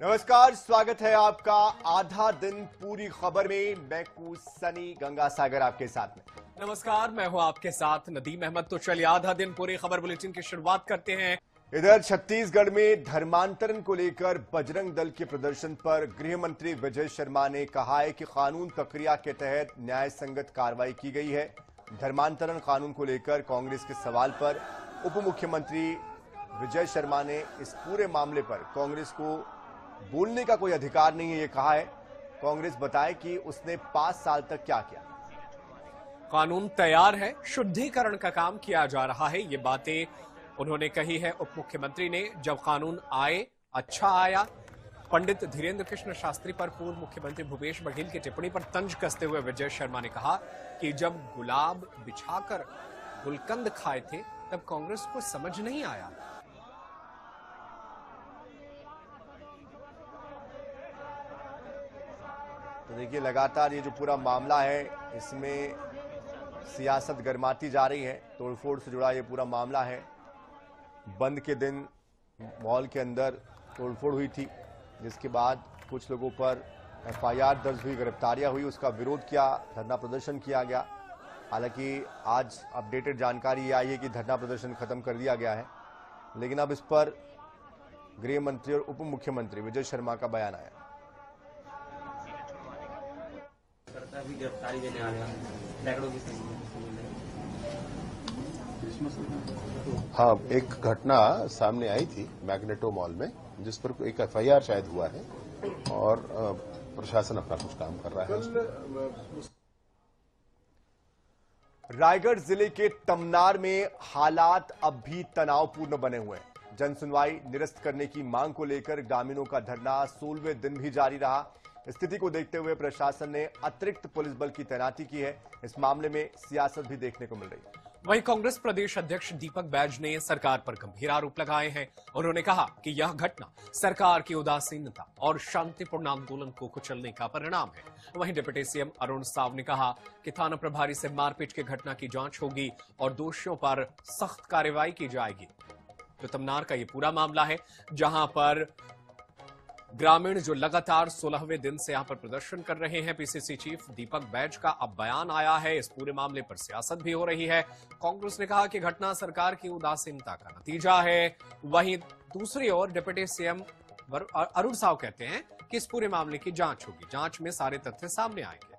नमस्कार, स्वागत है आपका आधा दिन पूरी खबर में। मैं हूं सनी गंगासागर आपके साथ में। नमस्कार, मैं हूं आपके साथ नदीम अहमद। तो चलिए आधा दिन पूरी खबर बुलेटिन की शुरुआत करते हैं। इधर छत्तीसगढ़ में धर्मांतरण को लेकर बजरंग दल के प्रदर्शन पर गृह मंत्री विजय शर्मा ने कहा है कि कानून प्रक्रिया के तहत न्याय संगत कार्रवाई की गई है। धर्मांतरण कानून को लेकर कांग्रेस के सवाल पर उप मुख्यमंत्री विजय शर्मा ने इस पूरे मामले पर कांग्रेस को बोलने का कोई अधिकार नहीं है, ये कहा है। कांग्रेस बताए कि उसने 5 साल तक क्या किया। कानून तैयार है, शुद्धिकरण का काम किया जा रहा है, ये बातें उन्होंने कही है उप मुख्यमंत्री ने। जब कानून आए अच्छा आया। पंडित धीरेन्द्र कृष्ण शास्त्री पर पूर्व मुख्यमंत्री भूपेश बघेल की टिप्पणी पर तंज कसते हुए विजय शर्मा ने कहा कि जब गुलाब बिछाकर गुलकंद खाए थे तब कांग्रेस को समझ नहीं आया। तो देखिए, लगातार ये जो पूरा मामला है इसमें सियासत गरमाती जा रही है। तोड़फोड़ से जुड़ा ये पूरा मामला है। बंद के दिन मॉल के अंदर तोड़फोड़ हुई थी, जिसके बाद कुछ लोगों पर एफआईआर दर्ज हुई, गिरफ्तारियां हुई, उसका विरोध किया, धरना प्रदर्शन किया गया। हालांकि आज अपडेटेड जानकारी ये आई है कि धरना प्रदर्शन खत्म कर दिया गया है, लेकिन अब इस पर गृह मंत्री और उप मुख्यमंत्री विजय शर्मा का बयान आया। भी गिरफ्तारी देने आ गया लैकड़ों की। हाँ, एक घटना सामने आई थी मैग्नेटो मॉल में, जिस पर एक एफआईआर शायद हुआ है और प्रशासन अपना कुछ काम कर रहा है। रायगढ़ जिले के तमनार में हालात अब भी तनावपूर्ण बने हुए हैं। जन सुनवाई निरस्त करने की मांग को लेकर ग्रामीणों का धरना 16वें दिन भी जारी रहा। स्थिति को देखते हुए प्रशासन ने अतिरिक्त पुलिस बल की तैनाती की है। इस मामले में सियासत भी देखने को मिल रही है। वहीं कांग्रेस प्रदेश अध्यक्ष दीपक बैज ने सरकार पर गंभीर आरोप लगाए हैं। उन्होंने कहा कि यह घटना सरकार की उदासीनता और शांतिपूर्ण आंदोलन को कुचलने का परिणाम है। वहीं डिप्टी सीएम अरुण साव ने कहा कि थाना प्रभारी से मारपीट की घटना की जांच होगी और दोषियों पर सख्त कार्रवाई की जाएगी। तो तमनार का यह पूरा मामला है, जहां पर ग्रामीण जो लगातार 16वें दिन से यहां पर प्रदर्शन कर रहे हैं। पीसीसी चीफ दीपक बैज का अब बयान आया है। इस पूरे मामले पर सियासत भी हो रही है। कांग्रेस ने कहा कि घटना सरकार की उदासीनता का नतीजा है। वहीं दूसरी ओर डिप्टी सीएम अरुण साव कहते हैं कि इस पूरे मामले की जांच होगी, जांच में सारे तथ्य सामने आएंगे।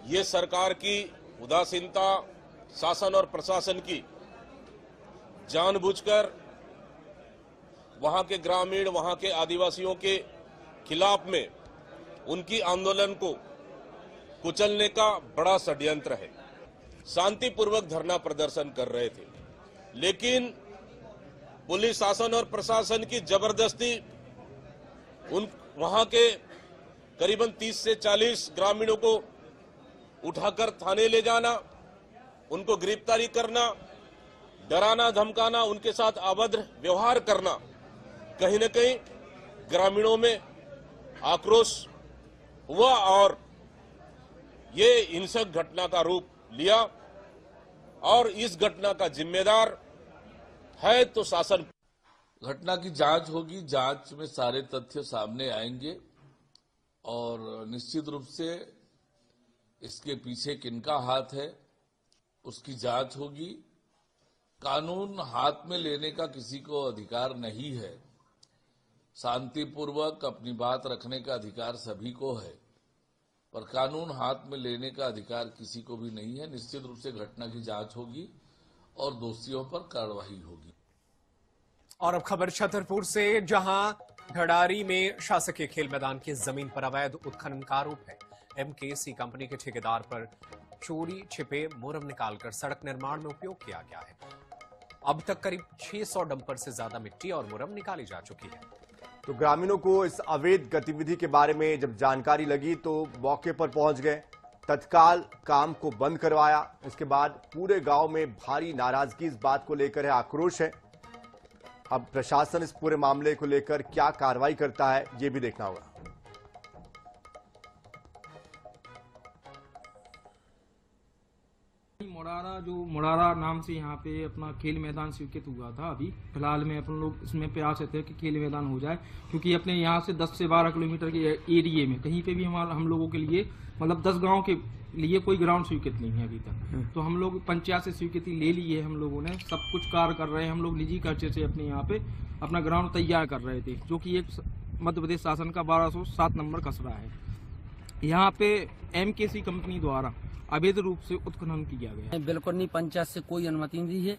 ये सरकार की उदासीनता, शासन और प्रशासन की जानबूझकर वहां के ग्रामीण, वहां के आदिवासियों के खिलाफ में उनकी आंदोलन को कुचलने का बड़ा षड्यंत्र है। शांतिपूर्वक धरना प्रदर्शन कर रहे थे, लेकिन पुलिस शासन और प्रशासन की जबरदस्ती वहां के करीबन 30 से 40 ग्रामीणों को उठाकर थाने ले जाना, उनको गिरफ्तारी करना, डराना धमकाना, उनके साथ अभद्र व्यवहार करना, कहीं न कहीं ग्रामीणों में आक्रोश हुआ और ये हिंसक घटना का रूप लिया। और इस घटना का जिम्मेदार है तो शासन। घटना की जांच होगी, जांच में सारे तथ्य सामने आएंगे और निश्चित रूप से इसके पीछे किनका हाथ है उसकी जांच होगी। कानून हाथ में लेने का किसी को अधिकार नहीं है। शांतिपूर्वक अपनी बात रखने का अधिकार सभी को है, पर कानून हाथ में लेने का अधिकार किसी को भी नहीं है। निश्चित रूप से घटना की जांच होगी और दोषियों पर कार्रवाई होगी। और अब खबर छतरपुर से, जहां ढडारी में शासकीय खेल मैदान की जमीन पर अवैध उत्खनन का आरोप है। एमकेसी कंपनी के ठेकेदार पर चोरी छिपे मुरम निकालकर सड़क निर्माण में उपयोग किया गया है। अब तक करीब 600 डंपर से ज्यादा मिट्टी और मुरम निकाली जा चुकी है। तो ग्रामीणों को इस अवैध गतिविधि के बारे में जब जानकारी लगी तो मौके पर पहुंच गए, तत्काल काम को बंद करवाया। इसके बाद पूरे गांव में भारी नाराजगी इस बात को लेकर है, आक्रोश है। अब प्रशासन इस पूरे मामले को लेकर क्या कार्रवाई करता है, ये भी देखना होगा। जो मुरारा नाम से यहाँ पे अपना खेल मैदान स्वीकृत हुआ था, अभी फिलहाल में अपन लोग इसमें प्रयास थे कि खेल मैदान हो जाए, क्योंकि अपने यहाँ से 10 से 12 किलोमीटर के एरिए में कहीं पे भी हम लोगों के लिए मतलब 10 गांव के लिए कोई ग्राउंड स्वीकृत नहीं है अभी तक। तो हम लोग पंचायत से स्वीकृति ले ली है, हम लोगों ने सब कुछ कार्य कर रहे हैं, हम लोग निजी खर्चे से अपने यहाँ पे अपना ग्राउंड तैयार कर रहे थे, जो कि एक मध्य प्रदेश शासन का 1207 नंबर कस्बा है। यहाँ पे MKC कंपनी द्वारा अवैध रूप से उत्खनन किया गया है। बिल्कुल नहीं, पंचायत से कोई अनुमति नहीं दी है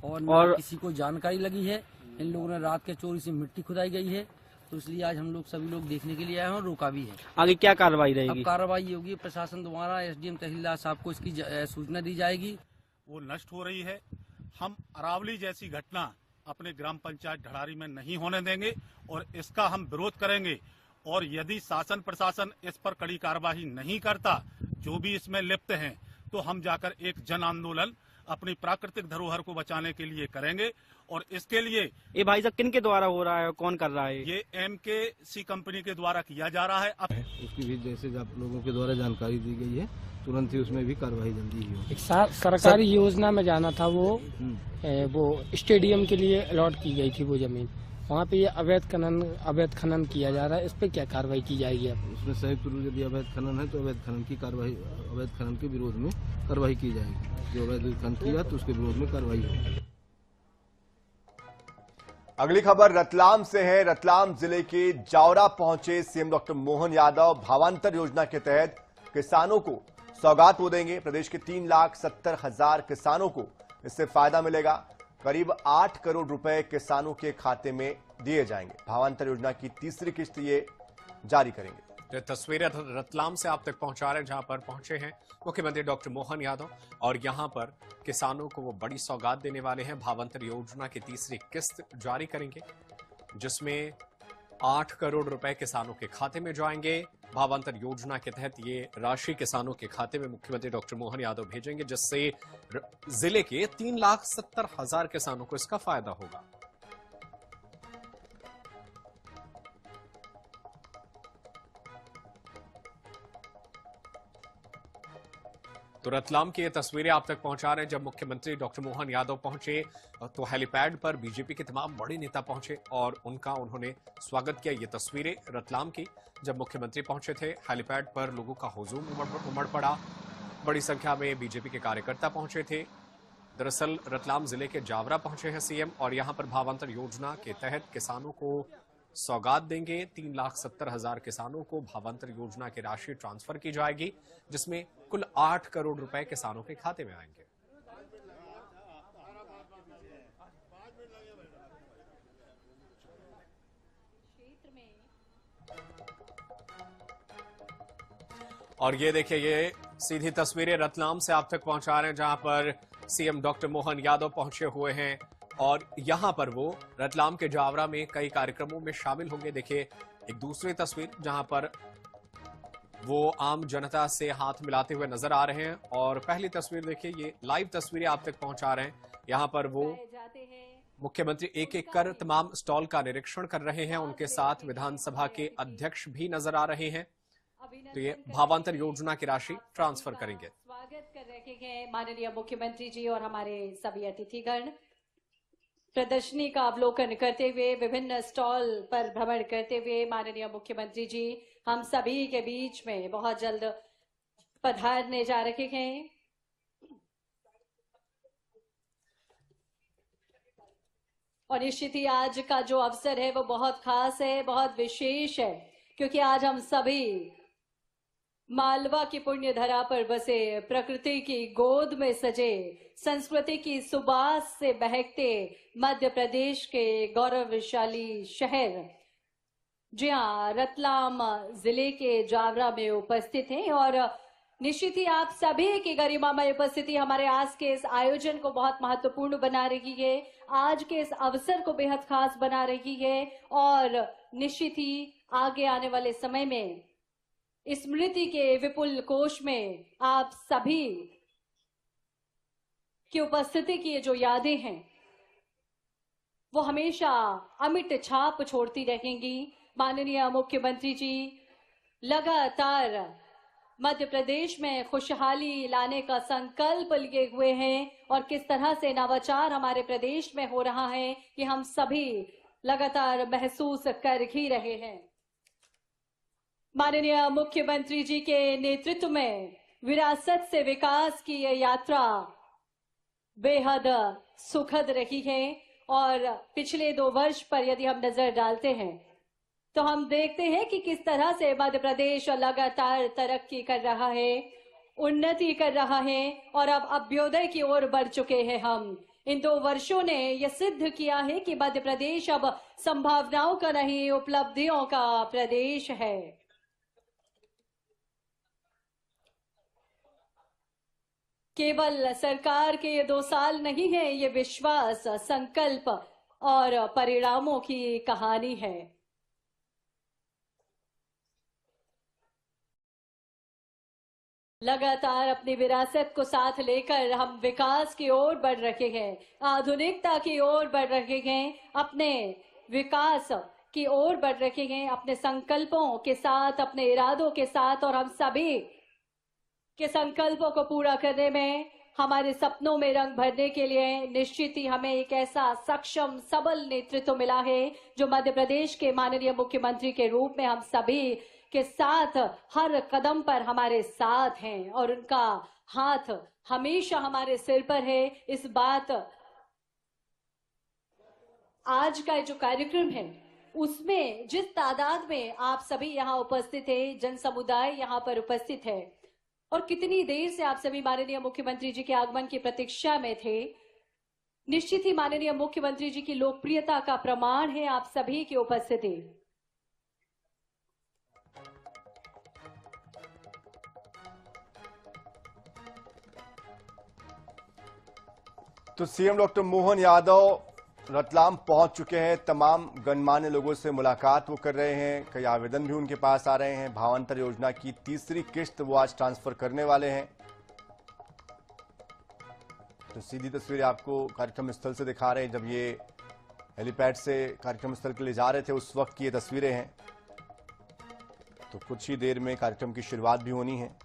और किसी को जानकारी लगी है। इन लोगों ने रात के चोरी से मिट्टी खुदाई गई है, तो इसलिए आज हम लोग सभी लोग देखने के लिए आए हैं और रोका भी है। आगे क्या कार्रवाई रहेगी? अब कार्रवाई होगी प्रशासन द्वारा, SDM तहसीलदार साहब को इसकी सूचना दी जाएगी। वो नष्ट हो रही है। हम अरावली जैसी घटना अपने ग्राम पंचायत ढड़ारी में नहीं होने देंगे और इसका हम विरोध करेंगे। और यदि शासन प्रशासन इस पर कड़ी कार्रवाई नहीं करता, जो भी इसमें लिप्त हैं, तो हम जाकर एक जन आंदोलन अपनी प्राकृतिक धरोहर को बचाने के लिए करेंगे। और इसके लिए ये भाई साहब किन के द्वारा हो रहा है, कौन कर रहा है? ये MKC कंपनी के द्वारा किया जा रहा है। उसकी भी जैसे आप लोगों के द्वारा जानकारी दी गई है, तुरंत ही उसमें भी कार्रवाई जल्दी ही होगी। सरकारी योजना में जाना था, वो स्टेडियम के लिए अलॉट की गई थी वो जमीन, वहाँ पे ये अवैध खनन किया जा रहा है। इस पे क्या कार्रवाई की जाएगी? अब उसमें संयुक्त रूप यदि अवैध खनन है तो अवैध खनन की कार्रवाई, अवैध खनन के विरोध में कार्रवाई की जाएगी। जो अवैध खनन किया तो उसके विरोध में कार्रवाई होगी। अगली खबर रतलाम से है। रतलाम जिले के जावरा पहुंचे सीएम डॉक्टर मोहन यादव भावांतर योजना के तहत किसानों को सौगात वो देंगे। प्रदेश के 3,70,000 किसानों को इससे फायदा मिलेगा। करीब 8 करोड़ रुपए किसानों के खाते में दिए जाएंगे। भावांतर योजना की तीसरी किस्त ये जारी करेंगे। तो तस्वीरें रतलाम से आप तक पहुंचा रहे हैं, जहां पर पहुंचे हैं मुख्यमंत्री डॉक्टर मोहन यादव और यहां पर किसानों को वो बड़ी सौगात देने वाले हैं। भावांतर योजना की तीसरी किस्त जारी करेंगे, जिसमें 8 करोड़ रुपए किसानों के खाते में जाएंगे। भावांतर योजना के तहत ये राशि किसानों के खाते में मुख्यमंत्री डॉक्टर मोहन यादव भेजेंगे, जिससे जिले के 3,70,000 किसानों को इसका फायदा होगा। तो रतलाम की ये तस्वीरें आप तक पहुंचा रहे हैं। जब मुख्यमंत्री डॉक्टर मोहन यादव पहुंचे तो हेलीपैड पर बीजेपी के तमाम बड़े नेता पहुंचे और उन्होंने स्वागत किया। ये तस्वीरें रतलाम की, जब मुख्यमंत्री पहुंचे थे हेलीपैड पर लोगों का हुजूम उमड़ पड़ा। बड़ी संख्या में बीजेपी के कार्यकर्ता पहुंचे थे। दरअसल रतलाम जिले के जावरा पहुंचे हैं सीएम और यहां पर भावांतर योजना के तहत किसानों को सौगात देंगे। 3,70,000 किसानों को भावांतर योजना की राशि ट्रांसफर की जाएगी, जिसमें कुल 8 करोड़ रुपए किसानों के खाते में आएंगे। और ये देखिए, ये सीधी तस्वीरें रतलाम से आप तक पहुंचा रहे हैं, जहां पर सीएम डॉक्टर मोहन यादव पहुंचे हुए हैं और यहां पर वो रतलाम के जावरा में कई कार्यक्रमों में शामिल होंगे। देखिए एक दूसरी तस्वीर, जहां पर वो आम जनता से हाथ मिलाते हुए नजर आ रहे हैं और पहली तस्वीर देखिए, ये लाइव तस्वीरें आप तक पहुंचा रहे हैं। यहां पर वो मुख्यमंत्री एक एक कर तमाम स्टॉल का निरीक्षण कर रहे हैं। उनके साथ विधानसभा के अध्यक्ष भी नजर आ रहे हैं। तो ये भावांतर योजना की राशि ट्रांसफर करेंगे। स्वागत कर रहे हैं माननीय मुख्यमंत्री जी और हमारे सभी अतिथिगण। प्रदर्शनी का अवलोकन करते हुए, विभिन्न स्टॉल पर भ्रमण करते हुए माननीय मुख्यमंत्री जी हम सभी के बीच में बहुत जल्द पधारने जा रहे हैं। और निश्चित ही आज का जो अवसर है वो बहुत खास है, बहुत विशेष है, क्योंकि आज हम सभी मालवा की पुण्य धरा पर बसे, प्रकृति की गोद में सजे, संस्कृति की सुबास से बहकते मध्य प्रदेश के गौरवशाली शहर जी हाँ रतलाम जिले के जावरा में उपस्थित हैं। और निश्चित ही आप सभी की गरिमामय उपस्थिति हमारे आज के इस आयोजन को बहुत महत्वपूर्ण बना रही है, आज के इस अवसर को बेहद खास बना रही है और निश्चित ही आगे आने वाले समय में स्मृति के विपुल कोश में आप सभी की उपस्थिति की जो यादें हैं वो हमेशा अमिट छाप छोड़ती रहेंगी। माननीय मुख्यमंत्री जी लगातार मध्य प्रदेश में खुशहाली लाने का संकल्प लिए हुए हैं और किस तरह से नवाचार हमारे प्रदेश में हो रहा है कि हम सभी लगातार महसूस कर ही रहे हैं। माननीय मुख्यमंत्री जी के नेतृत्व में विरासत से विकास की यह यात्रा बेहद सुखद रही है और पिछले 2 वर्ष पर यदि हम नजर डालते हैं तो हम देखते हैं कि किस तरह से मध्य प्रदेश लगातार तरक्की कर रहा है, उन्नति कर रहा है और अब अभ्युदय की ओर बढ़ चुके हैं हम। इन 2 वर्षों ने यह सिद्ध किया है कि मध्य प्रदेश अब संभावनाओं का नहीं, उपलब्धियों का प्रदेश है। केवल सरकार के ये 2 साल नहीं है, ये विश्वास, संकल्प और परिणामों की कहानी है। लगातार अपनी विरासत को साथ लेकर हम विकास की ओर बढ़ रहे हैं, आधुनिकता की ओर बढ़ रहे हैं, अपने विकास की ओर बढ़ रहे हैं, अपने संकल्पों के साथ, अपने इरादों के साथ और हम सभी के संकल्पों को पूरा करने में, हमारे सपनों में रंग भरने के लिए निश्चित ही हमें एक ऐसा सक्षम सबल नेतृत्व मिला है जो मध्य प्रदेश के माननीय मुख्यमंत्री के रूप में हम सभी के साथ हर कदम पर हमारे साथ हैं और उनका हाथ हमेशा हमारे सिर पर है। इस बात आज का जो कार्यक्रम है उसमें जिस तादाद में आप सभी यहाँ उपस्थित है, जन समुदाय यहाँ पर उपस्थित है और कितनी देर से आप सभी माननीय मुख्यमंत्री जी के आगमन की प्रतीक्षा में थे, निश्चित ही माननीय मुख्यमंत्री जी की लोकप्रियता का प्रमाण है आप सभी की उपस्थिति। तो सीएम डॉक्टर मोहन यादव रतलाम पहुंच चुके हैं। तमाम गणमान्य लोगों से मुलाकात वो कर रहे हैं, कई आवेदन भी उनके पास आ रहे हैं। भावांतर योजना की 3री किस्त वो आज ट्रांसफर करने वाले हैं। तो सीधी तस्वीर आपको कार्यक्रम स्थल से दिखा रहे हैं, जब ये हेलीपैड से कार्यक्रम स्थल के लिए जा रहे थे उस वक्त की ये तस्वीरें हैं। तो कुछ ही देर में कार्यक्रम की शुरुआत भी होनी है।